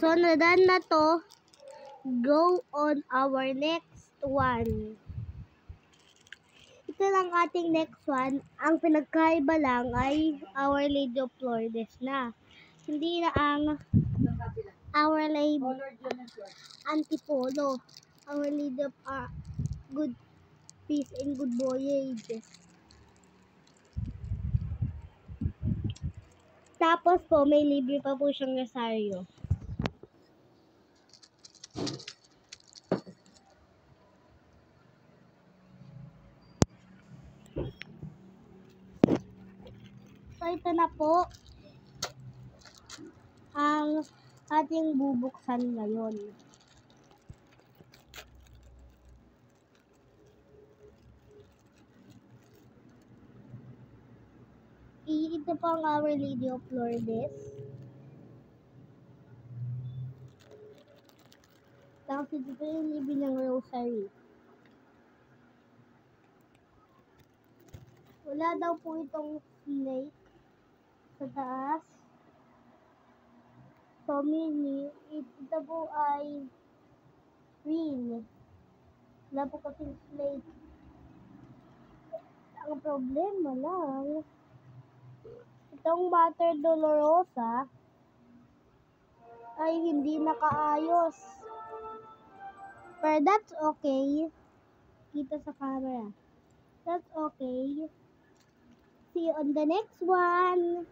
So, nadan na to. Go on our next one. Ito lang ating next one. Ang pinagkaiba lang ay Our Lady of Lourdes na. Hindi na ang Our Lady Antipolo. Our Lady of Good Peace and Good Voyage. Tapos po, may libre pa po siyang rosaryo. So, ito na po ang ating bubuksan ngayon. Ito po ang Our Lady of Lourdes. Tapos ito po yung libre ng rosary. Wala daw po itong snake sa taas. So, mini, ito po ay green. Wala po kasing snake. Ang problema lang, itong Mater Dolorosa ay hindi nakaayos. But that's okay. Kita sa camera. That's okay. See you on the next one.